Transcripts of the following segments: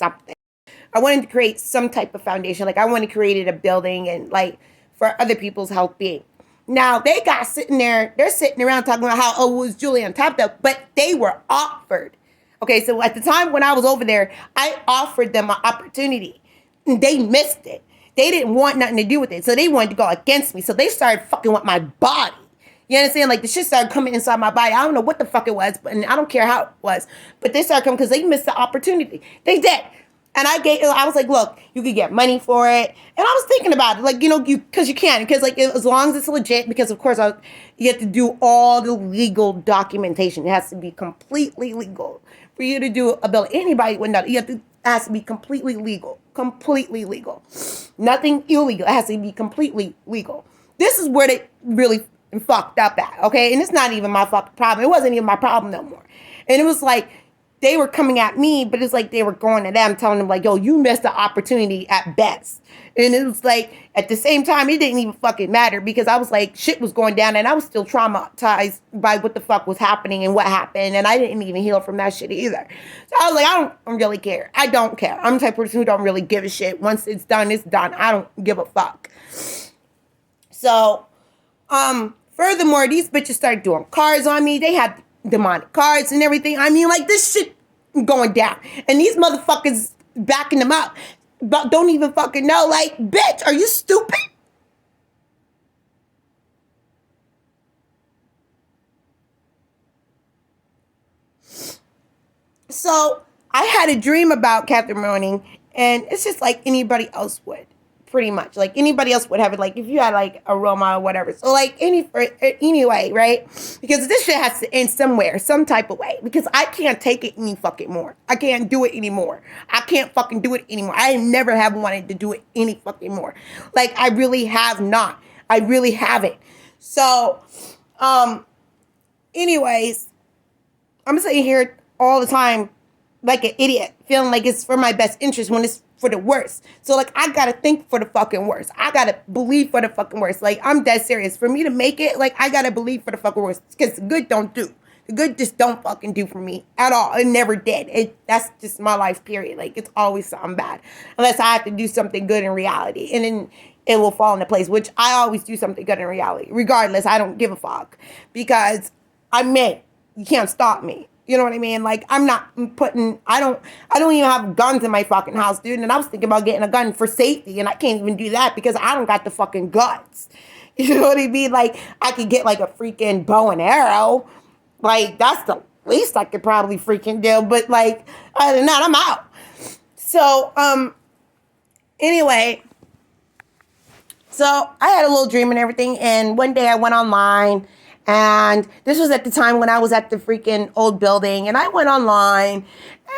something. I wanted to create some type of foundation. Like I wanted to create a building and like for other people's health being. Now they got sitting there, they're sitting around talking about how, oh, it was Julianne Tabitha, but they were offered. Okay, so at the time when I was over there, I offered them an opportunity. And they missed it. They didn't want nothing to do with it. So they wanted to go against me. So they started fucking with my body. You understand? Like the shit started coming inside my body. I don't know what the fuck it was, and I don't care how it was. But they started coming because they missed the opportunity. They did. And I was like, look, you could get money for it. And I was thinking about it, like, because you can. Because, like, as long as it's legit, because, of course, you have to do all the legal documentation. It has to be completely legal. For you to do a bill, anybody would know. It has to be completely legal. Completely legal. Nothing illegal. It has to be completely legal. This is where they really fucked up at, okay? And it's not even my fucking problem. It wasn't even my problem no more. And it was like, they were coming at me, but it's like they were going to them, telling them like, yo, you missed the opportunity at best. And it was like, at the same time, it didn't even fucking matter because I was like, shit was going down and I was still traumatized by what the fuck was happening and what happened. And I didn't even heal from that shit either. So I was like, I don't really care. I don't care. I'm the type of person who don't really give a shit. Once it's done, it's done. I don't give a fuck. So, furthermore, these bitches started doing cards on me. They had demonic cards and everything. I mean, like, this shit going down. And these motherfuckers backing them up. But don't even fucking know. Like, bitch, are you stupid? So, I had a dream about Catherine Morning, and it's just like anybody else would. Pretty much. Like, anybody else would have it. Like, if you had, like, a Roma or whatever. So, like, anyway, right? Because this shit has to end somewhere, some type of way. Because I can't take it any fucking more. I can't do it anymore. I can't fucking do it anymore. I never have wanted to do it any fucking more. Like, I really have not. I really haven't. So, anyways, I'm sitting here all the time like an idiot, feeling like it's for my best interest when it's for the worst. So, like, I gotta think for the fucking worst. I gotta believe for the fucking worst. Like, I'm dead serious. For me to make it, like, I gotta believe for the fucking worst. Because the good don't do. The good just don't fucking do for me at all. It never did. That's just my life, period. Like, it's always something bad. Unless I have to do something good in reality. And then it will fall into place, which I always do something good in reality. Regardless, I don't give a fuck. Because I'm me. You can't stop me. You know what I mean? Like, I'm not putting, I don't even have guns in my fucking house, dude. And I was thinking about getting a gun for safety. And I can't even do that because I don't got the fucking guts. You know what I mean? Like, I could get like a freaking bow and arrow. Like, that's the least I could probably freaking do. But like, other than that, I'm out. So, anyway. So, I had a little dream and everything. And one day I went online. And this was at the time when I was at the freaking old building. And I went online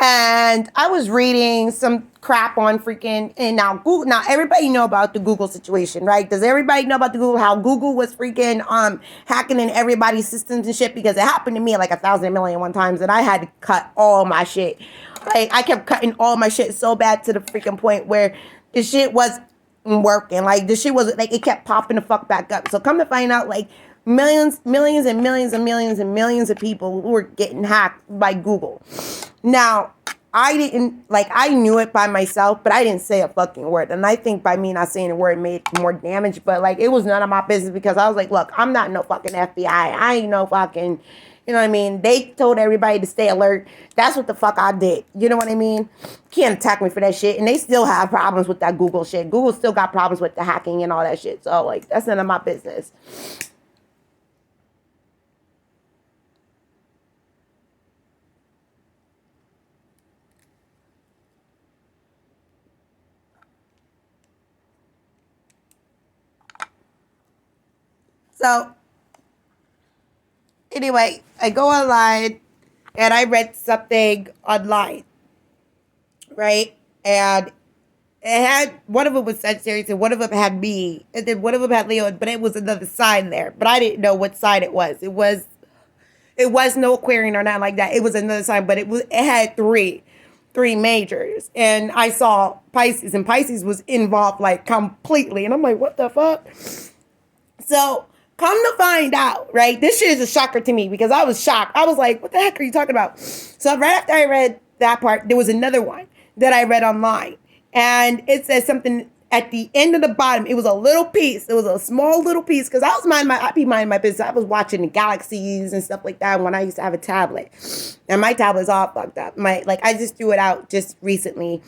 and I was reading some crap on freaking, and now Google, now everybody know about the Google situation, right? Does everybody know about the Google, how Google was freaking hacking in everybody's systems and shit? Because it happened to me like 1,000,000,001 times and I had to cut all my shit. Like, I kept cutting all my shit so bad to the freaking point where the shit was working. Like, the shit was, like, it kept popping the fuck back up. So come to find out, like, millions and millions and millions and millions of people who were getting hacked by Google. Now, I knew it by myself, but I didn't say a fucking word. And I think by me not saying a word made more damage, but like, it was none of my business because I was like, look, I'm not no fucking FBI. I ain't no fucking, you know what I mean? They told everybody to stay alert. That's what the fuck I did. You know what I mean? Can't attack me for that shit. And they still have problems with that Google shit. Google still got problems with the hacking and all that shit. So like, that's none of my business. So, anyway, I go online and I read something online, right? And it had, one of them was Sagittarius and one of them had me. And then one of them had Leo, but it was another sign there. But I didn't know what sign it was. It was no Aquarian or nothing like that. It was another sign, but it had three majors. And I saw Pisces, and Pisces was involved like completely. And I'm like, what the fuck? So, come to find out, right? This shit is a shocker to me because I was shocked. I was like, what the heck are you talking about? So right after I read that part, there was another one. that I read online. And it says something at the end of the bottom. It was a little piece. It was a small little piece because I'd be minding my business. I was watching the galaxies and stuff like that when I used to have a tablet. And my tablet's all fucked up. I just threw it out just recently,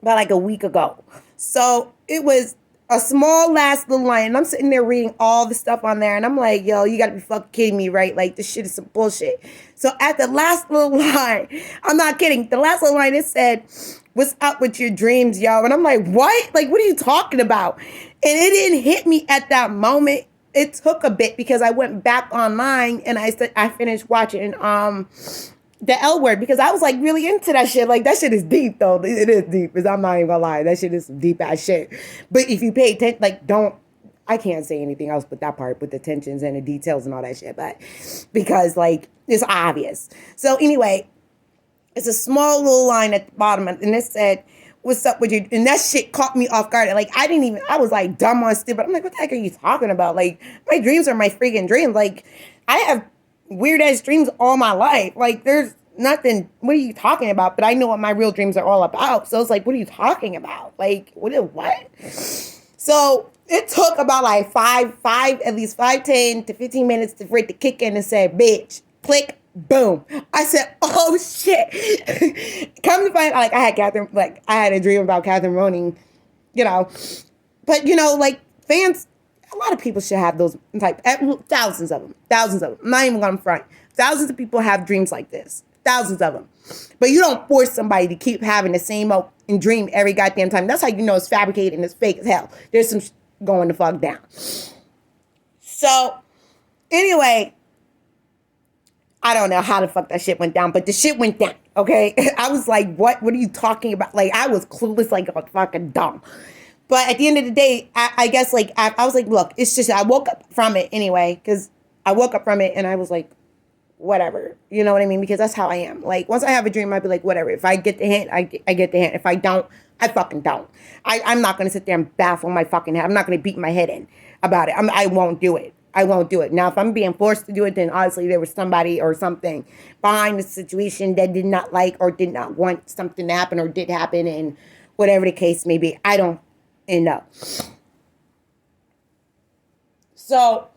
about like a week ago. So it was a small last little line, and I'm sitting there reading all the stuff on there, and I'm like, yo, you gotta be fucking kidding me, right? Like, this shit is some bullshit. So at the last little line, I'm not kidding, the last little line, it said, what's up with your dreams, yo? And I'm like, what? Like, what are you talking about? And it didn't hit me at that moment. It took a bit because I went back online and I finished watching the L Word, because I was like really into that shit. Like, that shit is deep though. It is deep, because I'm not even gonna lie. That shit is some deep ass shit. But if you pay attention, like, I can't say anything else but that part with the tensions and the details and all that shit. But because like, it's obvious. So anyway, it's a small little line at the bottom, and it said, what's up with you? And that shit caught me off guard. Like, I was like dumb on stupid. I'm like, what the heck are you talking about? Like, my dreams are my freaking dreams. Like, I have weird ass dreams all my life. Like, there's nothing, what are you talking about? But I know what my real dreams are all about. So it's like, what are you talking about? Like, what? So it took about like at least 10 to 15 minutes for it to kick in and say, bitch, click, boom. I said, oh shit. Come to find out, like, I had a dream about Catherine Roning, you know. But, you know, like, fans, a lot of people should have those type, thousands of them. I'm not even gonna front. Thousands of people have dreams like this. Thousands of them. But you don't force somebody to keep having the same old dream every goddamn time. That's how you know it's fabricated and it's fake as hell. There's some going the fuck down. So, anyway, I don't know how the fuck that shit went down, but the shit went down, okay? I was like, what? What are you talking about? Like, I was clueless like a fucking dumb. But at the end of the day, I guess, like, I was like, look, it's just, I woke up from it anyway, because I woke up from it and I was like, whatever. You know what I mean? Because that's how I am. Like, once I have a dream, I'd be like, whatever. If I get the hint, I get the hint. If I don't, I fucking don't. I'm not going to sit there and baffle my fucking head. I'm not going to beat my head in about it. I won't do it. I won't do it. Now, if I'm being forced to do it, then obviously there was somebody or something behind the situation that did not like or did not want something to happen or did happen, and whatever the case may be. I don't know. So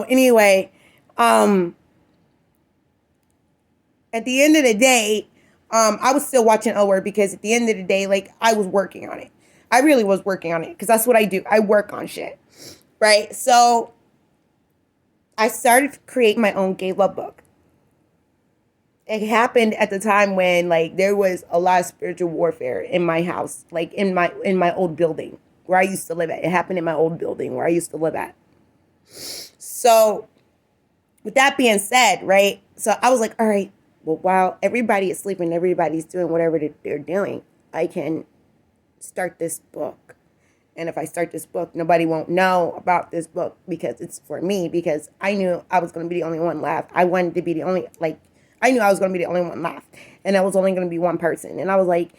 anyway, at the end of the day, I was still watching L Word, because at the end of the day, like, I was working on it. I really was working on it, because that's what I do. I work on shit, right? So I started to create my own gay love book. It happened at the time when, like, there was a lot of spiritual warfare in my house, like in my old building where I used to live at. It happened in my old building where I used to live at. So with that being said, right? So I was like, all right, well, while everybody is sleeping, everybody's doing whatever they're doing, I can start this book. And if I start this book, nobody won't know about this book because it's for me, because I knew I was going to be the only one left. I wanted to be the only, like, I knew I was going to be the only one left. And I was only going to be one person. And I was like,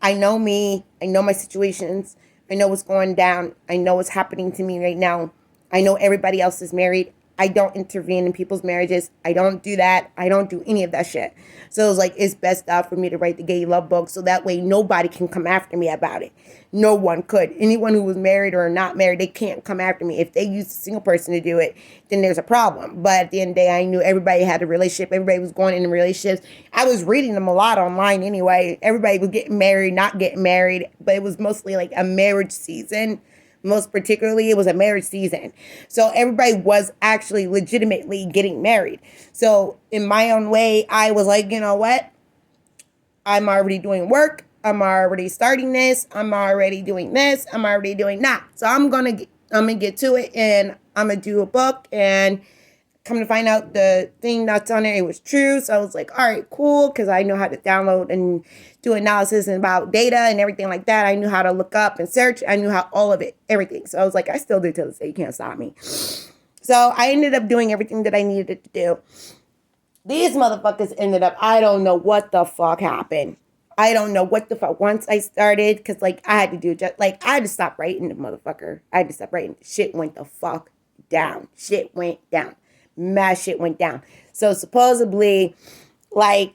I know me. I know my situations. I know what's going down. I know what's happening to me right now. I know everybody else is married. I don't intervene in people's marriages. I don't do that. I don't do any of that shit. So it was like, it's best out for me to write the gay love book, so that way nobody can come after me about it. No one could. Anyone who was married or not married, they can't come after me. If they use a single person to do it, then there's a problem. But at the end of the day, I knew everybody had a relationship. Everybody was going into relationships. I was reading them a lot online anyway. Everybody was getting married, not getting married, but it was mostly like a marriage season. Most particularly, it was a marriage season. So everybody was actually legitimately getting married. So in my own way, I was like, you know what? I'm already doing work. I'm already starting this. I'm already doing this. I'm already doing that. So I'm gonna get to it, and I'm gonna do a book. And come to find out, the thing that's on there, it was true. So I was like, all right, cool, because I know how to download and do analysis and about data and everything like that. I knew how to look up and search. I knew how all of it, everything. So I was like, I still do till this day. You can't stop me. So I ended up doing everything that I needed to do. These motherfuckers ended up, I don't know what the fuck happened. I don't know what the fuck. Once I started, because, like, I had to do just, like, I had to stop writing the motherfucker. I had to stop writing. Shit went the fuck down. Shit went down. mad shit went down. So supposedly, like,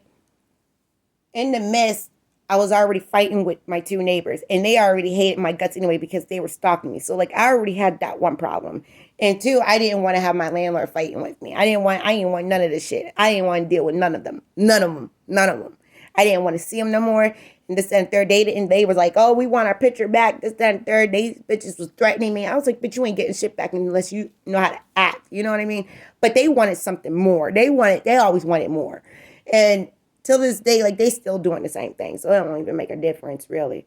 in the midst, I was already fighting with my two neighbors, and they already hated my guts anyway because they were stalking me. So like I already had that one problem. And two, I didn't want to have my landlord fighting with me. I didn't want none of this shit. I didn't want to deal with none of them. None of them. None of them. I didn't want to see them no more. And this and third, they was like, oh, we want our picture back. This, that, and third. These bitches was threatening me. I was like, but you ain't getting shit back unless you know how to act. You know what I mean? But they wanted something more. They always wanted more. And till this day, like, they still doing the same thing. So it don't even make a difference, really.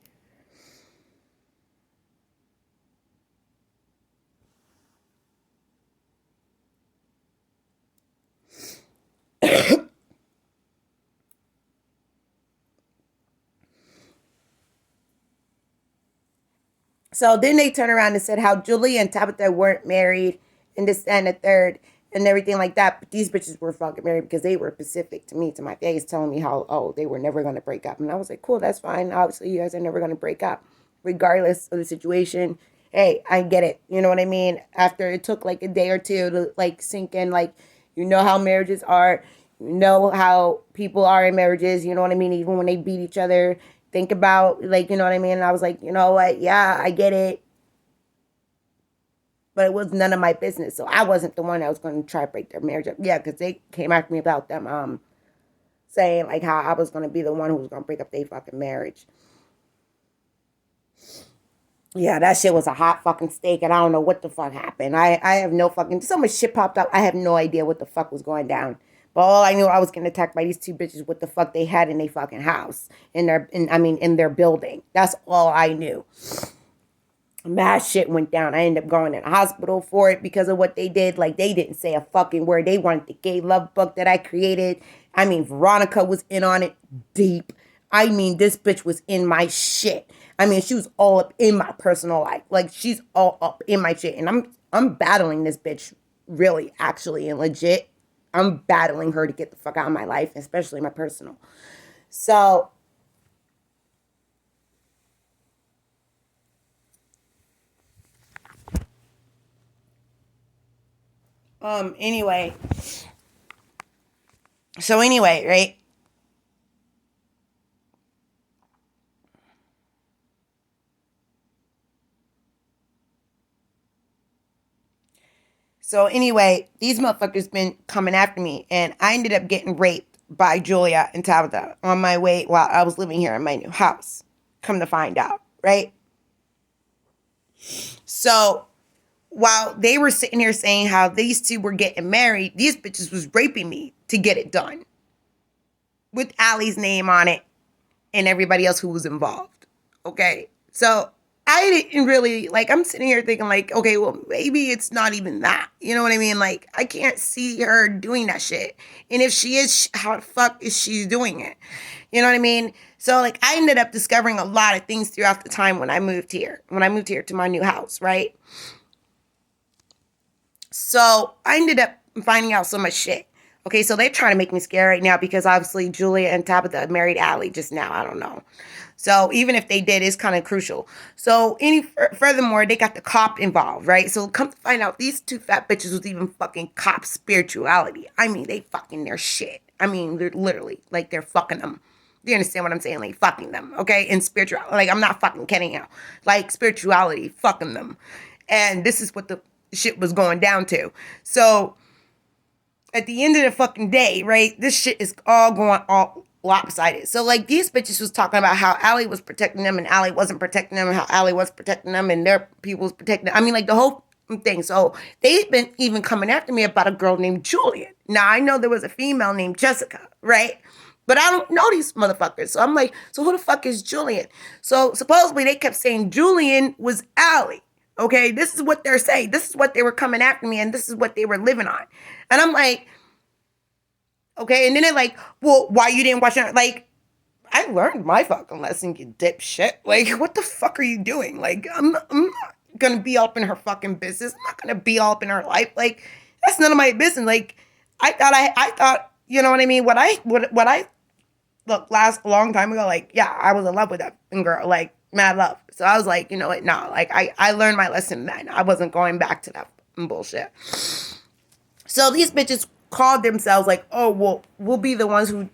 So then they turned around and said how Julie and Tabitha weren't married and this and the third and everything like that. But these bitches were fucking married because they were specific to me, to my face, telling me how, oh, they were never going to break up. And I was like, cool, that's fine. Obviously, you guys are never going to break up. Regardless of the situation, hey, I get it. You know what I mean? After it took like a day or two to like sink in, like, you know how marriages are. You know how people are in marriages. You know what I mean? Even when they beat each other. Think about, like, you know what I mean? And I was like, you know what? Yeah, I get it. But it was none of my business. So I wasn't the one that was going to try to break their marriage up. Yeah, because they came after me about them saying, like, how I was going to be the one who was going to break up their fucking marriage. Yeah, that shit was a hot fucking steak, and I don't know what the fuck happened. I have no fucking... So much shit popped up. I have no idea what the fuck was going down. But all I knew, I was getting attacked by these two bitches, what the fuck they had in their fucking house. In their building. That's all I knew. Mad shit went down. I ended up going in the hospital for it because of what they did. Like, they didn't say a fucking word. They wanted the gay love book that I created. I mean, Veronica was in on it deep. I mean, this bitch was in my shit. I mean, she was all up in my personal life. Like, she's all up in my shit. And I'm battling this bitch really, actually, and legit. I'm battling her to get the fuck out of my life, especially my personal. So, anyway. Right? So anyway, these motherfuckers been coming after me, and I ended up getting raped by Julia and Tabitha on my way while I was living here in my new house. Come to find out, right? So while they were sitting here saying how these two were getting married, these bitches was raping me to get it done. With Allie's name on it and everybody else who was involved. Okay? So I didn't really, like, I'm sitting here thinking, like, okay, well, maybe it's not even that. You know what I mean? Like, I can't see her doing that shit. And if she is, how the fuck is she doing it? You know what I mean? So, like, I ended up discovering a lot of things throughout the time when I moved here. When I moved here to my new house, right? So, I ended up finding out so much shit. Okay, so they're trying to make me scared right now because obviously Julia and Tabitha married Allie just now. I don't know. So even if they did, it's kind of crucial. So furthermore, they got the cop involved, right? So come to find out, these two fat bitches was even fucking cop spirituality. I mean, they fucking their shit. I mean, they're literally, like, they're fucking them. Do you understand what I'm saying? Like, fucking them, okay? And spirituality, like, I'm not fucking kidding you. Like, spirituality, fucking them. And this is what the shit was going down to. So at the end of the fucking day, right, this shit is all going all lopsided. So, like, these bitches was talking about how Allie was protecting them and Allie wasn't protecting them, and how Allie was protecting them and their people was protecting them. I mean, like, the whole thing. So they've been even coming after me about a girl named Julian. Now, I know there was a female named Jessica, right? But I don't know these motherfuckers. So I'm like, so who the fuck is Julian? So supposedly they kept saying Julian was Allie. Okay, this is what they're saying. This is what they were coming after me, and this is what they were living on. And I'm like, okay, and then they're like, well, why you didn't watch it? Like, I learned my fucking lesson, you dipshit. Like, what the fuck are you doing? Like, I'm not gonna be all up in her fucking business. I'm not gonna be all up in her life. Like, that's none of my business. Like, I thought, you know what I mean? What I look, last a long time ago, like, yeah, I was in love with that girl, like, mad love. So I was like, you know what? No, like, I learned my lesson then. I wasn't going back to that bullshit. So these bitches called themselves like, oh, well, we'll be the ones who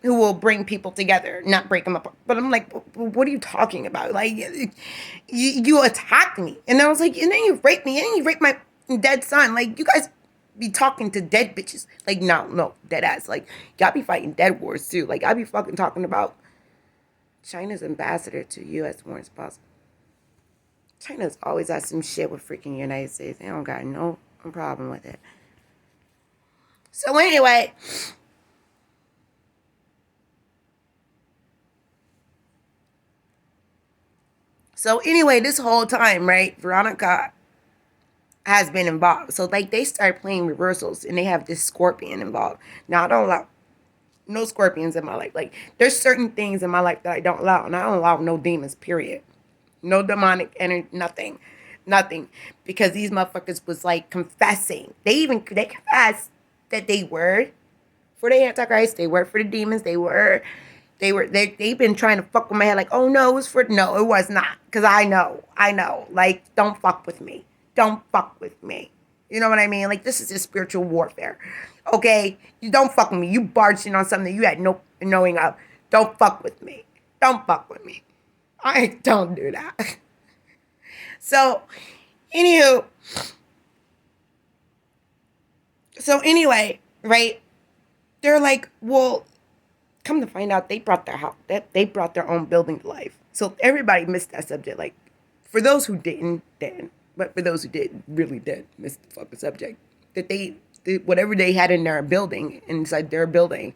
will bring people together, not break them apart. But I'm like, what are you talking about? Like, you attacked me. And I was like, and then you raped me, and then you raped my dead son. Like, you guys be talking to dead bitches. Like, no, dead ass. Like, y'all be fighting dead wars, too. Like, I be fucking talking about China's ambassador to U.S. foreign policy. China's always got some shit with freaking United States. They don't got no problem with it. So anyway, this whole time, right, Veronica has been involved. So, like, they start playing reversals, and they have this scorpion involved. Now, I don't allow no scorpions in my life. Like, there's certain things in my life that I don't allow, and I don't allow no demons, period. No demonic energy, nothing. Because these motherfuckers was, like, confessing. They confessed that they were for the Antichrist, they were for the demons, they've been trying to fuck with my head like, oh no, it was not. Because I know. Like, don't fuck with me. You know what I mean? Like, this is just spiritual warfare. Okay? You don't fuck with me. You barged in on something you had no knowing of. Don't fuck with me. I don't do that. So, anyway, right? They're like, well, come to find out, they brought their own building to life. So everybody missed that subject. Like, for those who didn't. But for those who did, really did miss the fucking subject. That whatever they had in their building, inside their building,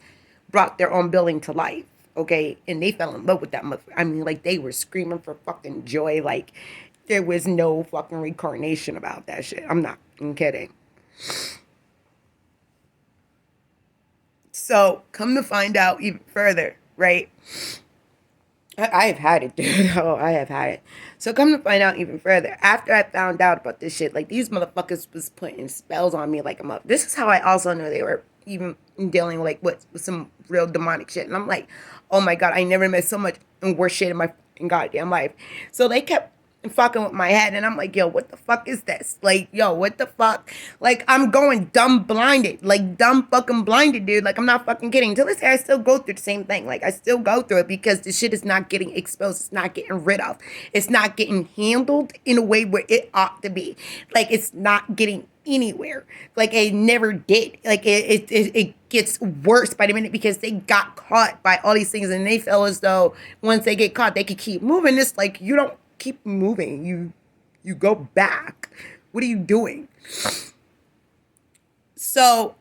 brought their own building to life. Okay? And they fell in love with that motherfucker. I mean, like, they were screaming for fucking joy. Like, there was no fucking reincarnation about that shit. I'm kidding. So, come to find out even further, right? I have had it, dude. Oh, I have had it. So, come to find out even further, after I found out about this shit, like, these motherfuckers was putting spells on me like a mother. This is how I also knew they were even dealing, like, with some real demonic shit. And I'm like, oh my God, I never met so much worse shit in my goddamn life. So, they kept fucking with my head, and I'm like, yo, what the fuck is this? Like, yo, what the fuck? Like, I'm going dumb fucking blinded, dude. Like, I'm not fucking kidding. Till this day, I still go through the same thing. Like, I still go through it because the shit is not getting exposed. It's not getting rid of. It's not getting handled in a way where it ought to be. Like, it's not getting anywhere. Like, it never did. Like, it gets worse by the minute because they got caught by all these things, and they feel as though once they get caught, they could keep moving. It's like, you don't keep moving. You go back. What are you doing? So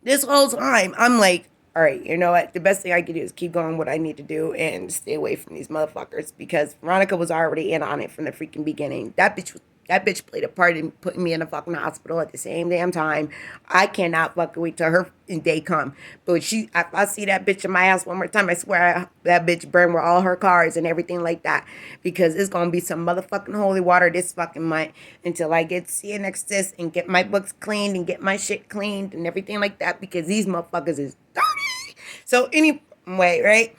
this whole time, I'm like, all right, you know what? The best thing I can do is keep going what I need to do and stay away from these motherfuckers, because Veronica was already in on it from the freaking beginning. That bitch played a part in putting me in a fucking hospital at the same damn time. I cannot fucking wait till her day come. But if I see that bitch in my house one more time, I swear that bitch burn with all her cars and everything like that. Because it's going to be some motherfucking holy water this fucking month until I get CNXS and get my books cleaned and get my shit cleaned and everything like that, because these motherfuckers is dirty. So anyway, right?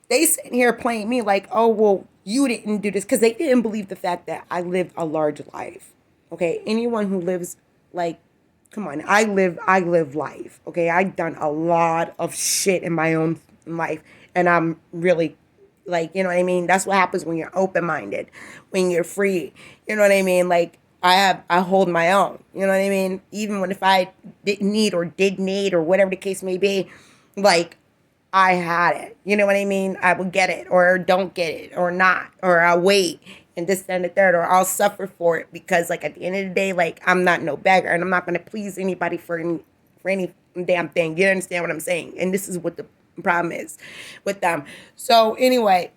They sitting here playing me like, oh, well, you didn't do this, because they didn't believe the fact that I lived a large life. Okay, anyone who lives, like, come on, I live life. Okay, I've done a lot of shit in my own life, and I'm really, like, you know what I mean? That's what happens when you're open-minded, when you're free. You know what I mean? Like, I hold my own. You know what I mean? Even if I didn't need or did need or whatever the case may be, like, I had it. You know what I mean? I will get it or don't get it or not, or I'll wait and this, and the third, or I'll suffer for it, because, like, at the end of the day, like, I'm not no beggar, and I'm not going to please anybody for any damn thing. You understand what I'm saying? And this is what the problem is with them. So anyway,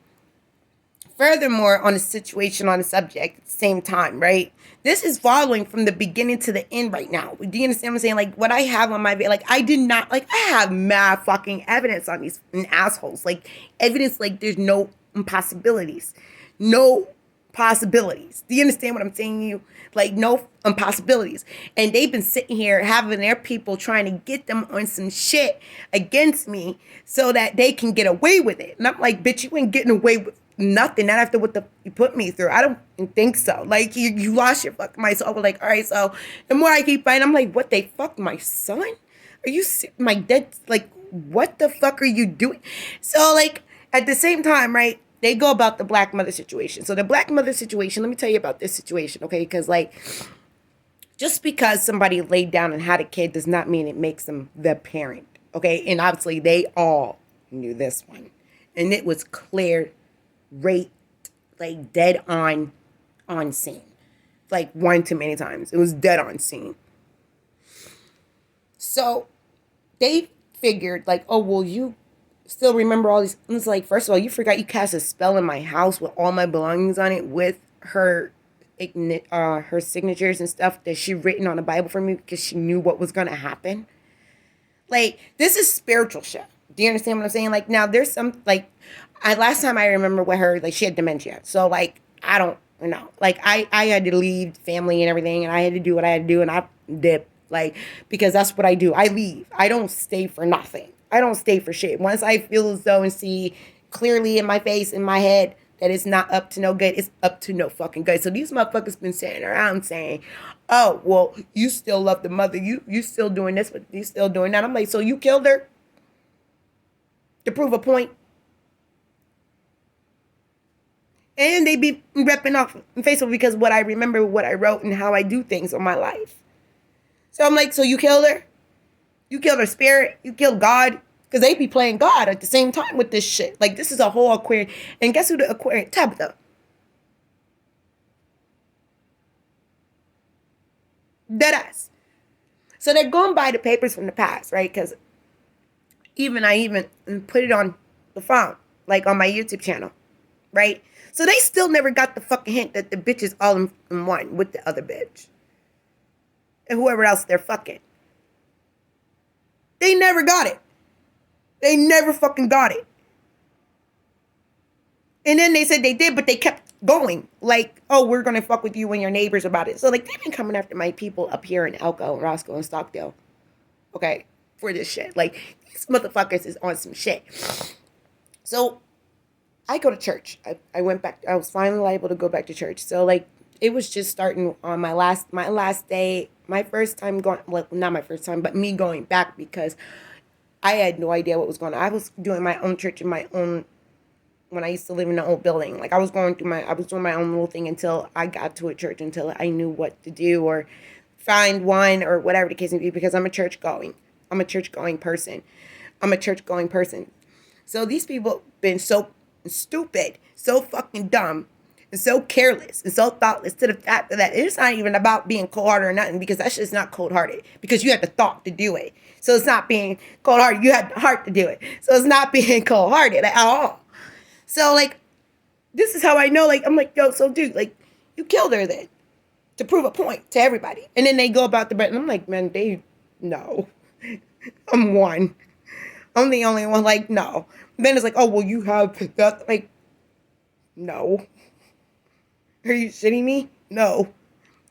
furthermore, on the situation, on the subject, at the same time, right? This is following from the beginning to the end right now. Do you understand what I'm saying? Like, what I have on my, like, I did not, like, I have mad fucking evidence on these assholes. Like, evidence, like, there's no impossibilities. No possibilities. Do you understand what I'm saying to you? Like, no impossibilities. And they've been sitting here having their people trying to get them on some shit against me so that they can get away with it. And I'm like, bitch, you ain't getting away with nothing. Not after what you put me through. I don't think so. Like, you lost your fucking mind. So I was like, all right, so the more I keep fighting, I'm like, what, they fucked my son? Are you my dead? Like, what the fuck are you doing? So, like, at the same time, right, they go about the black mother situation. So the black mother situation, let me tell you about this situation, okay? Because, like, just because somebody laid down and had a kid does not mean it makes them the parent, okay? And obviously they all knew this one. And it was clear, right, like, dead on scene. Like, one too many times. It was dead on scene. So they figured, like, oh, well, you still remember all these. It's like, first of all, you forgot you cast a spell in my house with all my belongings on it with her signatures and stuff that she written on the Bible for me because she knew what was going to happen. Like, this is spiritual shit. Do you understand what I'm saying? Like, now there's some, like, last time I remember with her, like, she had dementia. So, like, I don't know. Like, I had to leave family and everything, and I had to do what I had to do, and I dipped. Like, because that's what I do. I leave. I don't stay for nothing. I don't stay for shit. Once I feel as though and see clearly in my face, in my head, that it's not up to no good, it's up to no fucking good. So these motherfuckers been sitting around saying, oh, well, you still love the mother. You still doing this, but you still doing that. I'm like, so you killed her to prove a point? And they be repping off on Facebook because what I remember, what I wrote, and how I do things in my life. So I'm like, so you killed her? You killed her spirit? You killed God? Because they be playing God at the same time with this shit. Like, this is a whole Aquarian. And guess who the Aquarian? Tabitha. Deadass. So they're going by the papers from the past, right? Because I even put it on the phone, like on my YouTube channel, right? So they still never got the fucking hint that the bitch is all in one with the other bitch. And whoever else they're fucking. They never got it. They never fucking got it. And then they said they did, but they kept going. Like, oh, we're going to fuck with you and your neighbors about it. So, like, they've been coming after my people up here in Elko and Roscoe and Stockdale. Okay? For this shit. Like, these motherfuckers is on some shit. So, I go to church. I went back. I was finally able to go back to church. So, like, it was just starting on my last day. My first time going, well, not my first time, but me going back because I had no idea what was going on. I was doing my own church in my own, when I used to live in an old building. Like, I was doing my own little thing until I got to a church, until I knew what to do or find one or whatever the case may be, because I'm a church going person. So these people been so stupid, so fucking dumb, and so careless and so thoughtless to the fact that it's not even about being cold-hearted or nothing, because that's just not cold-hearted, because you had the thought to do it. So it's not being cold-hearted. You had the heart to do it. So it's not being cold-hearted at all. So, like, this is how I know, like, I'm like, yo, so dude, like, you killed her then to prove a point to everybody. And then they go about the bread, and I'm like, man, no. I'm one. I'm the only one, like, no. And then it's like, oh, well, you have that, like, no. Are you shitting me? No.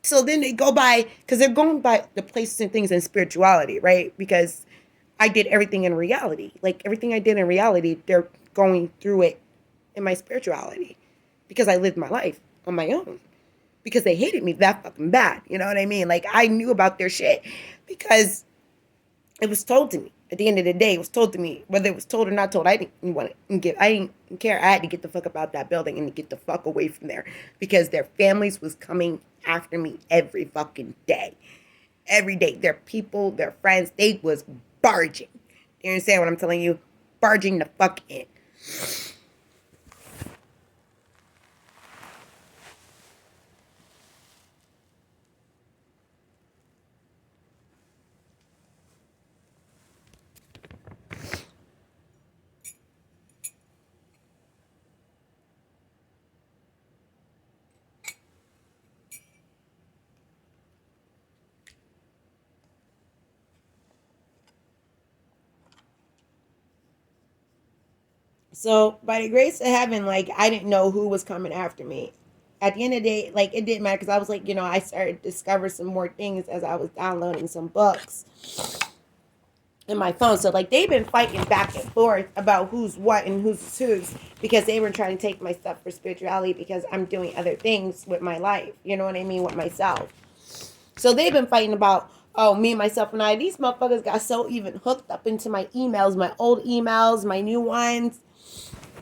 So then they go by, because they're going by the places and things in spirituality, right? Because I did everything in reality. Like, everything I did in reality, they're going through it in my spirituality. Because I lived my life on my own. Because they hated me that fucking bad. You know what I mean? Like, I knew about their shit. Because it was told to me. At the end of the day, it was told to me. Whether it was told or not told, I didn't care. I had to get the fuck about that building and to get the fuck away from there. Because their families was coming after me every fucking day. Every day. Their people, their friends, they was barging. You understand what I'm telling you? Barging the fuck in. So, by the grace of heaven, like, I didn't know who was coming after me. At the end of the day, like, it didn't matter, because I was like, I started to discover some more things as I was downloading some books. in my phone. So like they've been fighting back and forth about who's what and who's whose, because they were trying to take my stuff for spirituality because I'm doing other things with my life. You know what I mean? With myself. So they've been fighting about, oh, me, myself, and I. These motherfuckers got so even hooked up into my emails, my old emails, my new ones,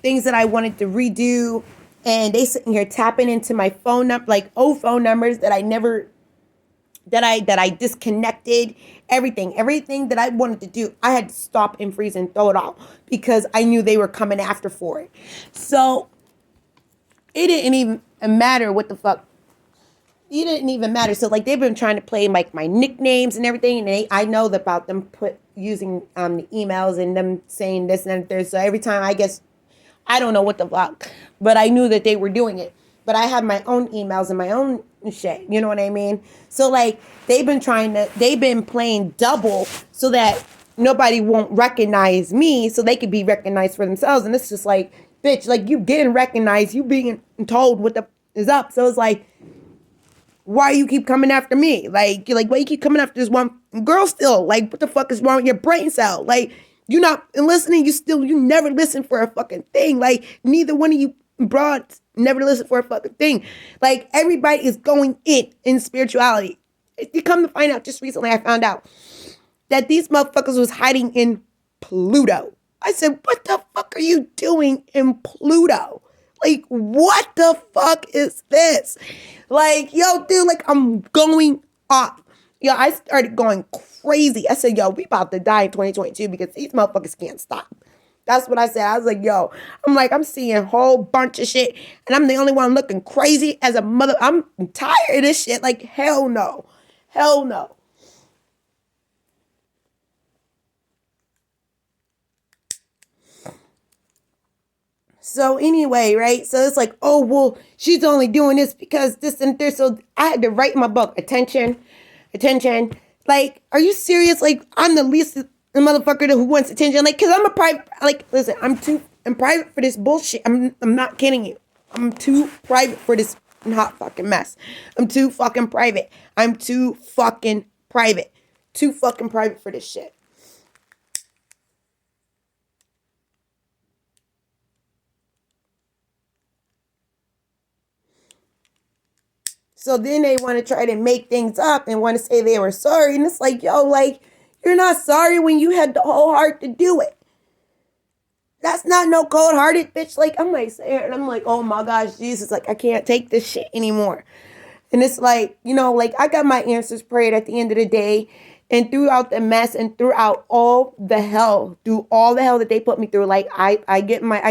things that I wanted to redo. And they sitting here tapping into my phone number, like old phone numbers that I never, that I disconnected. Everything that I wanted to do, I had to stop and freeze and throw it out because I knew they were coming after for it. So it didn't even matter what the fuck. It didn't even matter. So like they've been trying to play like my nicknames and everything, and I know about them using the emails and them saying this and that. So every time, I guess, I don't know what the fuck, but I knew that they were doing it. But I have my own emails and my own shit. You know what I mean? So like they've been playing double so that nobody won't recognize me, so they could be recognized for themselves. And it's just like, bitch, like you getting recognized, you being told what the is up. So it's like, why you keep coming after me? Like, you're like, why you keep coming after this one girl still? Like, what the fuck is wrong with your brain cell? Like, you're not listening. You never listen for a fucking thing. Like, neither one of you broads never listen for a fucking thing. Like, everybody is going in spirituality. You come to find out, just recently I found out that these motherfuckers was hiding in Pluto. I said, what the fuck are you doing in Pluto? Like, what the fuck is this? Like, yo, dude, like, I'm going off. Yo, I started going crazy. I said, yo, we about to die in 2022 because these motherfuckers can't stop. That's what I said. I was like, yo, I'm seeing a whole bunch of shit, and I'm the only one looking crazy as a mother. I'm tired of this shit. Like, hell no. Hell no. So anyway, right? So it's like, oh, well, she's only doing this because this and this. So I had to write in my book, attention. Like, are you serious? Like, I'm the least motherfucker who wants attention. Like, cause I'm a private, like, listen, I'm private for this bullshit. I'm not kidding you. I'm too private for this hot fucking mess. I'm too fucking private. Too fucking private for this shit. So then they want to try to make things up and want to say they were sorry. And it's like, yo, like, you're not sorry when you had the whole heart to do it. That's not no cold-hearted bitch. Like, I'm like saying, and I'm like, oh my gosh, Jesus, like, I can't take this shit anymore. And it's like, you know, like, I got my answers prayed at the end of the day. And throughout the mess and throughout all the hell that they put me through, like, I get my